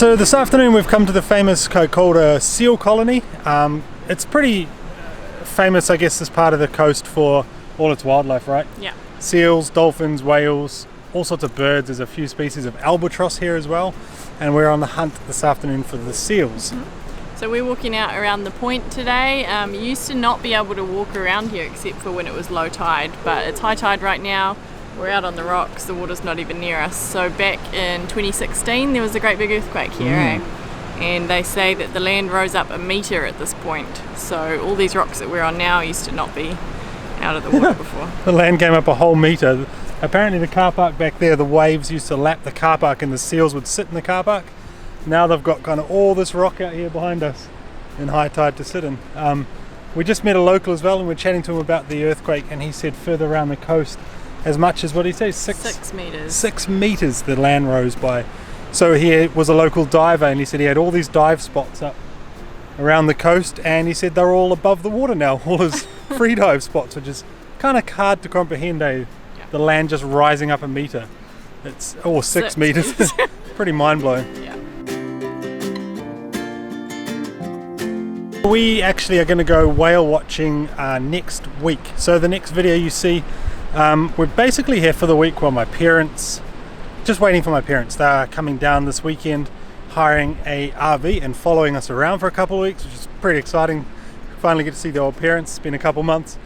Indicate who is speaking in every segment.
Speaker 1: So this afternoon we've come to the famous Kaikoura seal colony. It's pretty famous, I guess, this part of the coast for all its wildlife, right?
Speaker 2: Yeah.
Speaker 1: Seals, dolphins, whales, all sorts of birds. There's a few species of albatross here as well, and we're on the hunt this afternoon for the seals.
Speaker 2: So we're walking out around the point today. You used to not be able to walk around here except for when it was low tide, but it's high tide right now. We're out on the rocks, the water's not even near us. So back in 2016 there was a great big earthquake here, and they say that the land rose up a metre at this point. So all these rocks that we're on now used to not be out of the water before.
Speaker 1: The land came up a whole metre. Apparently the car park back there, the waves used to lap the car park and the seals would sit in the car park. Now they've got kind of all this rock out here behind us in high tide to sit in. We just met a local as well, and we're chatting to him about the earthquake, and he said further around the coast, as much as, what did he say, 6
Speaker 2: metres.
Speaker 1: 6 metres the land rose by. So he was a local diver, and he said he had all these dive spots up around the coast, and he said they're all above the water now, all his free dive spots, which is kind of hard to comprehend, eh?
Speaker 2: Yeah.
Speaker 1: The land just rising up a metre. It's 6 metres. Pretty mind-blowing.
Speaker 2: Yeah.
Speaker 1: We actually are going to go whale watching next week. So the next video you see, we're basically here for the week while my parents, just waiting for my parents. They are coming down this weekend, hiring a RV and following us around for a couple of weeks, which is pretty exciting. Finally get to see the old parents. It's been a couple months,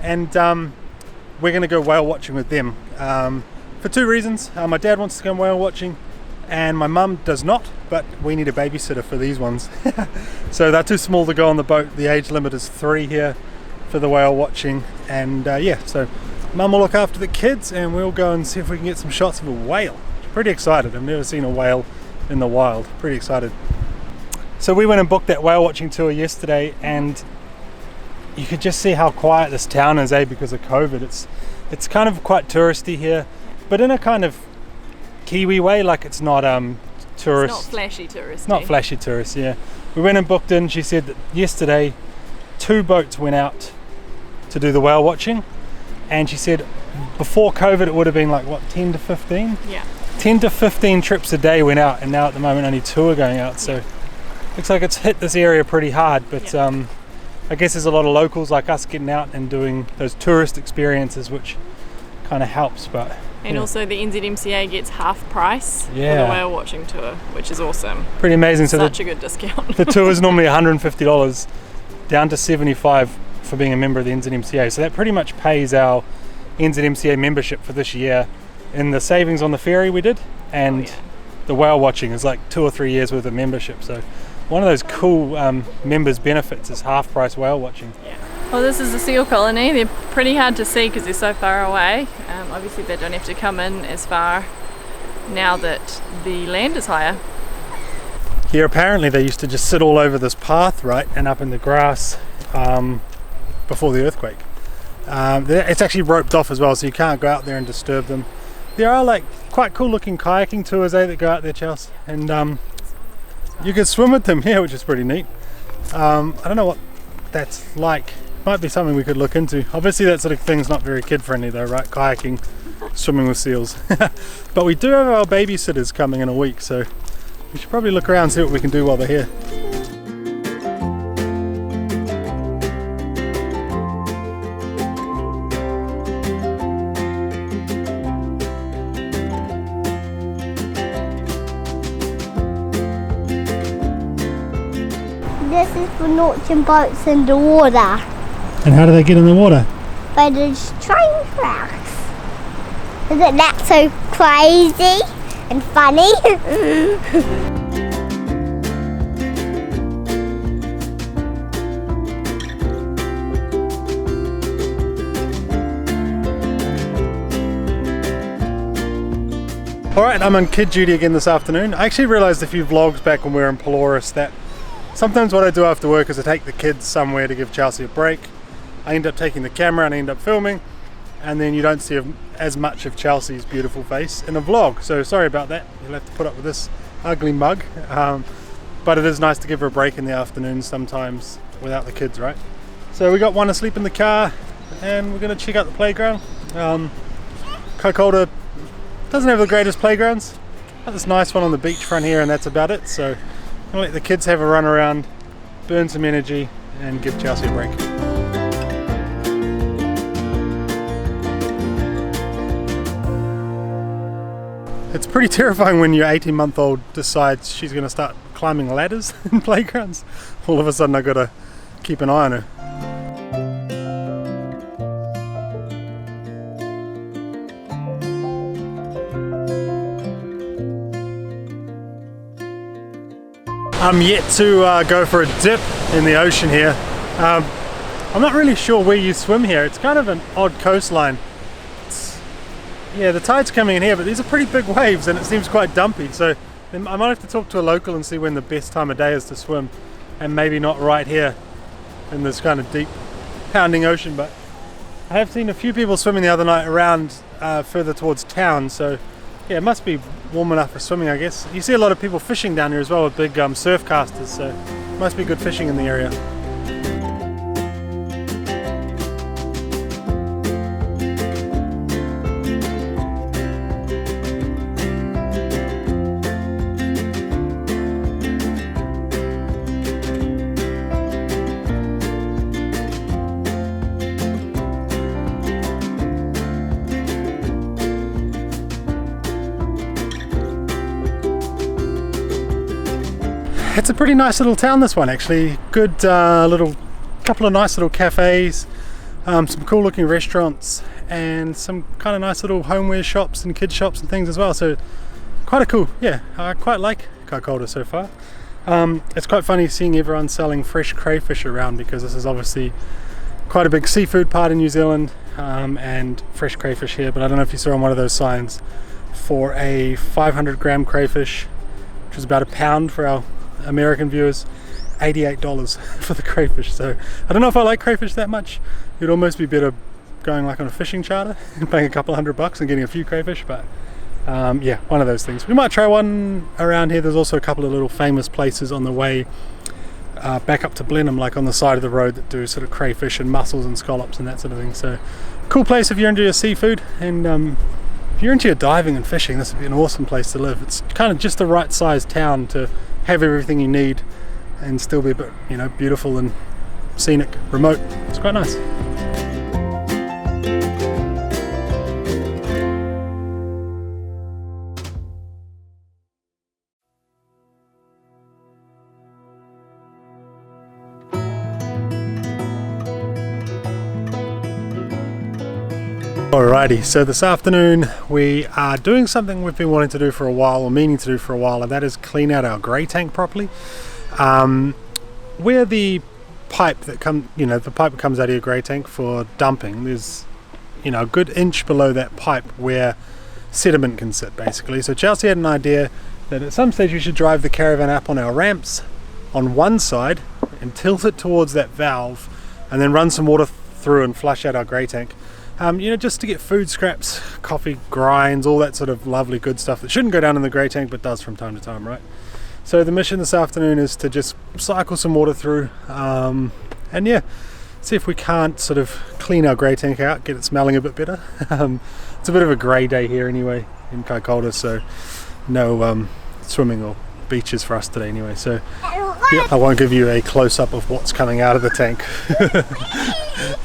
Speaker 1: and we're going to go whale watching with them for two reasons. My dad wants to go whale watching, and my mum does not, but we need a babysitter for these ones. So they're too small to go on the boat. The age limit is 3 here for the whale watching, and so Mum will look after the kids and we'll go and see if we can get some shots of a whale. Pretty excited. I've never seen a whale in the wild. Pretty excited. So we went and booked that whale watching tour yesterday, and you could just see how quiet this town is, because of COVID. It's kind of quite touristy here, but in a kind of Kiwi way, like it's not tourist.
Speaker 2: It's not flashy touristy.
Speaker 1: Not flashy tourist, yeah. We went and booked in. She said that yesterday 2 boats went out to do the whale watching. And she said before COVID it would have been like, what, 10 to 15?
Speaker 2: Yeah.
Speaker 1: 10 to 15 trips a day went out, and now at the moment only 2 are going out. So looks like it's hit this area pretty hard, but I guess there's a lot of locals like us getting out and doing those tourist experiences, which kind of helps. And
Speaker 2: also the NZMCA gets half price for the whale watching tour, which is awesome.
Speaker 1: Pretty amazing.
Speaker 2: Such a good discount.
Speaker 1: The tour is normally $150, down to $75 for being a member of the NZMCA. So that pretty much pays our NZMCA membership for this year in the savings on the ferry we did, and the whale watching is like 2 or 3 years worth of membership. So one of those cool members benefits is half price whale watching.
Speaker 2: Yeah. Well, this is the seal colony. They're pretty hard to see because they're so far away. Obviously they don't have to come in as far now that the land is higher.
Speaker 1: Here apparently they used to just sit all over this path, right, and up in the grass before the earthquake. It's actually roped off as well, so you can't go out there and disturb them. There are like quite cool looking kayaking tours that go out there, Chelsea, and you can swim with them here, which is pretty neat. I don't know what that's like. Might be something we could look into. Obviously that sort of thing's not very kid friendly though, right? Kayaking, swimming with seals. But we do have our babysitters coming in a week, so we should probably look around and see what we can do while they're here.
Speaker 3: This is for launching boats in the water.
Speaker 1: And how do they get in the water?
Speaker 3: By the train tracks. Isn't that so crazy and funny?
Speaker 1: Alright, I'm on kid duty again this afternoon. I actually realised a few vlogs back when we were in Pelorus that sometimes what I do after work is I take the kids somewhere to give Chelsea a break. I end up taking the camera and I end up filming, and then you don't see as much of Chelsea's beautiful face in a vlog. So sorry about that. You'll have to put up with this ugly mug. But it is nice to give her a break in the afternoon sometimes without the kids, right? So we got one asleep in the car, and we're going to check out the playground. Kaikoura doesn't have the greatest playgrounds. Got this nice one on the beachfront here, and that's about it. So I'm gonna let the kids have a run around, burn some energy, and give Chelsea a break. It's pretty terrifying when your 18-month-old decides she's going to start climbing ladders in playgrounds. All of a sudden I've got to keep an eye on her. I'm yet to go for a dip in the ocean here. I'm not really sure where you swim here. It's kind of an odd coastline. Yeah, the tide's coming in here, but these are pretty big waves and it seems quite dumpy, so I might have to talk to a local and see when the best time of day is to swim, and maybe not right here in this kind of deep pounding ocean. But I have seen a few people swimming the other night around further towards town, so yeah, it must be warm enough for swimming, I guess. You see a lot of people fishing down here as well with big surf casters, so it must be good fishing in the area. It's a pretty nice little town, this one, actually. Good couple of nice little cafes, some cool looking restaurants, and some kind of nice little homeware shops and kids shops and things as well. So quite a cool, yeah, I quite like Kaikoura so far. It's quite funny seeing everyone selling fresh crayfish around, because this is obviously quite a big seafood part in New Zealand, and fresh crayfish here. But I don't know if you saw on one of those signs for a 500 gram crayfish, which is about a pound for our American viewers, $88 for the crayfish. So I don't know if I like crayfish that much. It'd almost be better going like on a fishing charter and paying a couple $100 and getting a few crayfish. But yeah, one of those things. We might try one around here. There's also a couple of little famous places on the way back up to Blenheim, like on the side of the road, that do sort of crayfish and mussels and scallops and that sort of thing. So cool place if you're into your seafood, and if you're into your diving and fishing, this would be an awesome place to live. It's kind of just the right sized town to have everything you need and still be a bit, you know, beautiful and scenic, remote. It's quite nice. Alrighty, so this afternoon we are doing something we've been wanting to do for a while, or meaning to do for a while, and that is clean out our grey tank properly. Where the pipe that the pipe that comes out of your grey tank for dumping, there's, you know, a good inch below that pipe where sediment can sit, basically. So Chelsea had an idea that at some stage we should drive the caravan up on our ramps on one side and tilt it towards that valve, and then run some water through and flush out our grey tank. You know, just to get food scraps, coffee grinds, all that sort of lovely good stuff that shouldn't go down in the grey tank but does from time to time, right? So the mission this afternoon is to just cycle some water through, and yeah, see if we can't sort of clean our grey tank out, get it smelling a bit better. It's a bit of a grey day here anyway in Kaikoura, so no swimming or beaches for us today anyway. So yeah, I won't give you a close-up of what's coming out of the tank.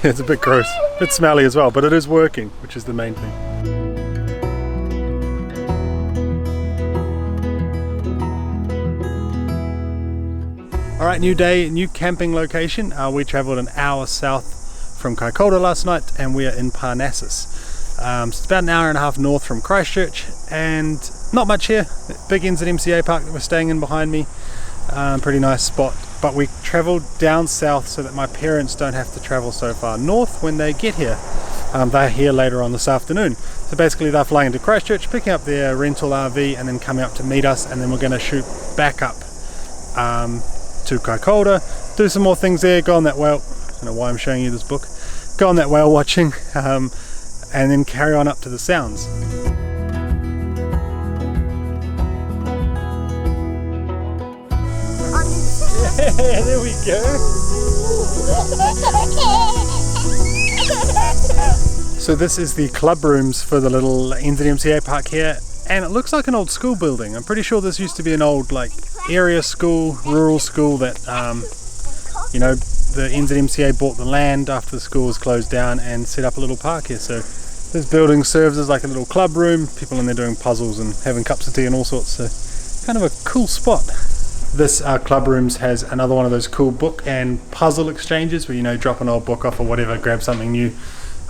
Speaker 1: It's a bit gross, a bit smelly as well, but it is working, which is the main thing. Alright, new day, new camping location. We travelled an hour south from Kaikoura last night, and we are in Parnassus. So it's about an hour and a half north from Christchurch, and not much here. Big NZMCA park that we're staying in behind me. Pretty nice spot, but we travelled down south so that my parents don't have to travel so far north when they get here. They're here later on this afternoon, so basically they're flying into Christchurch, picking up their rental RV and then coming up to meet us, and then we're going to shoot back up to Kaikoura, do some more things there, go on that whale, I don't know why I'm showing you this book, go on that whale watching, and then carry on up to the Sounds. Yeah, there we go. So this is the club rooms for the little NZMCA park here, and it looks like an old school building. I'm pretty sure this used to be an old like area school, rural school that you know, the NZMCA bought the land after the school was closed down and set up a little park here. So this building serves as like a little club room, people in there doing puzzles and having cups of tea and all sorts, so kind of a cool spot. This club rooms has another one of those cool book and puzzle exchanges where, you know, drop an old book off or whatever, grab something new.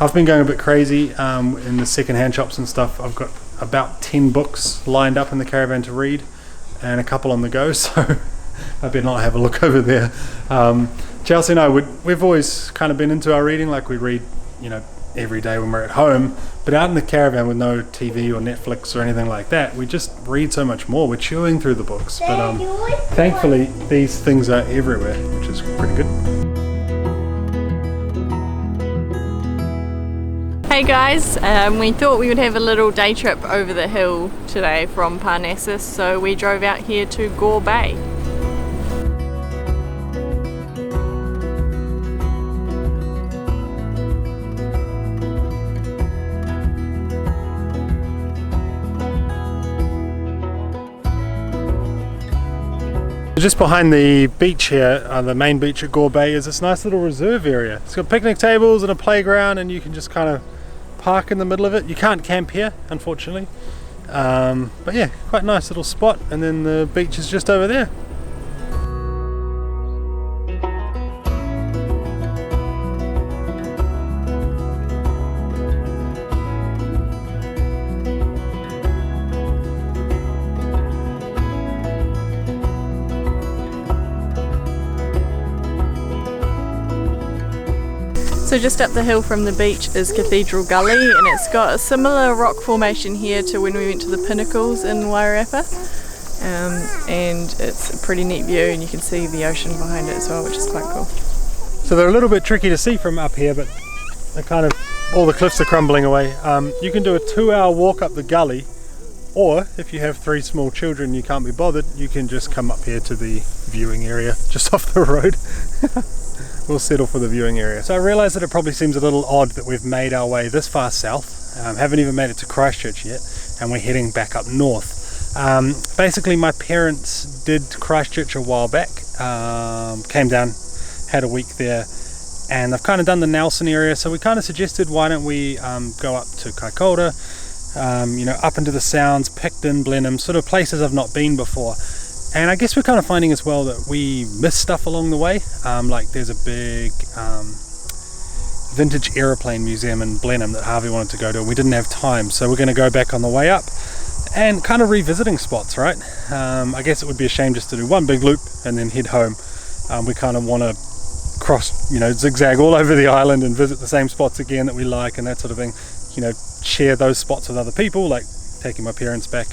Speaker 1: I've been going a bit crazy in the second-hand shops and stuff. I've got about 10 books lined up in the caravan to read and a couple on the go, so I better not have a look over there. Chelsea and I, we've always kind of been into our reading, like we read, you know, every day when we're at home, but out in the caravan with no TV or Netflix or anything like that, we just read so much more. We're chewing through the books, but thankfully these things are everywhere, which is pretty good.
Speaker 2: Hey guys, we thought we would have a little day trip over the hill today from Parnassus, so we drove out here to Gore Bay.
Speaker 1: Just behind the beach here, the main beach at Gore Bay, is this nice little reserve area. It's got picnic tables and a playground, and you can just kind of park in the middle of it. You can't camp here, unfortunately, but yeah, quite nice little spot. And then the beach is just over there.
Speaker 2: So just up the hill from the beach is Cathedral Gully, and it's got a similar rock formation here to when we went to the Pinnacles in Wairarapa, and it's a pretty neat view, and you can see the ocean behind it as well, which is quite cool.
Speaker 1: So they're a little bit tricky to see from up here, but they're kind of, all the cliffs are crumbling away. You can do a 2-hour walk up the gully, or if you have 3 small children and you can't be bothered, you can just come up here to the viewing area just off the road. We'll settle for the viewing area. So I realise that it probably seems a little odd that we've made our way this far south, haven't even made it to Christchurch yet, and we're heading back up north. Basically my parents did Christchurch a while back, came down, had a week there, and they've kind of done the Nelson area, so we kind of suggested why don't we go up to Kaikoura, you know, up into the Sounds, Picton, Blenheim, sort of places I've not been before. And I guess we're kind of finding as well that we miss stuff along the way. Like there's a big vintage aeroplane museum in Blenheim that Harvey wanted to go to, and we didn't have time, so we're going to go back on the way up and kind of revisiting spots, right? I guess it would be a shame just to do one big loop and then head home. We kind of want to cross, you know, zigzag all over the island and visit the same spots again that we like and that sort of thing. You know, share those spots with other people, like taking my parents back.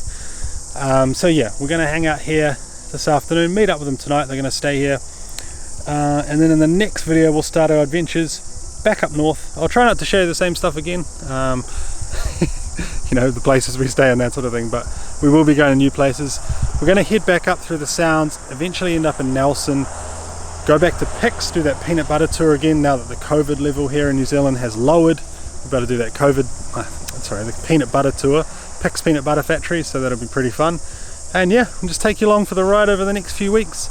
Speaker 1: So yeah, we're going to hang out here this afternoon, meet up with them tonight. They're going to stay here, and then in the next video we'll start our adventures back up north. I'll try not to show you the same stuff again, you know, the places we stay and that sort of thing, but we will be going to new places. We're going to head back up through the Sounds, eventually end up in Nelson, go back to Pix, do that peanut butter tour again now that the COVID level here in New Zealand has lowered. We've got to do that the peanut butter tour, Pix peanut butter factory, so that'll be pretty fun. And yeah, I'll just take you along for the ride over the next few weeks.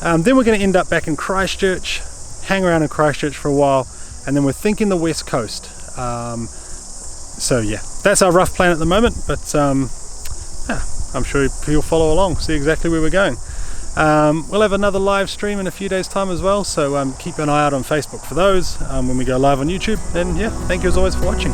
Speaker 1: Then we're going to end up back in Christchurch, hang around in Christchurch for a while, and then we're thinking the west coast. So yeah, that's our rough plan at the moment, but yeah, I'm sure you'll follow along, see exactly where we're going. We'll have another live stream in a few days time as well, so keep an eye out on Facebook for those when we go live on YouTube. And yeah, thank you as always for watching.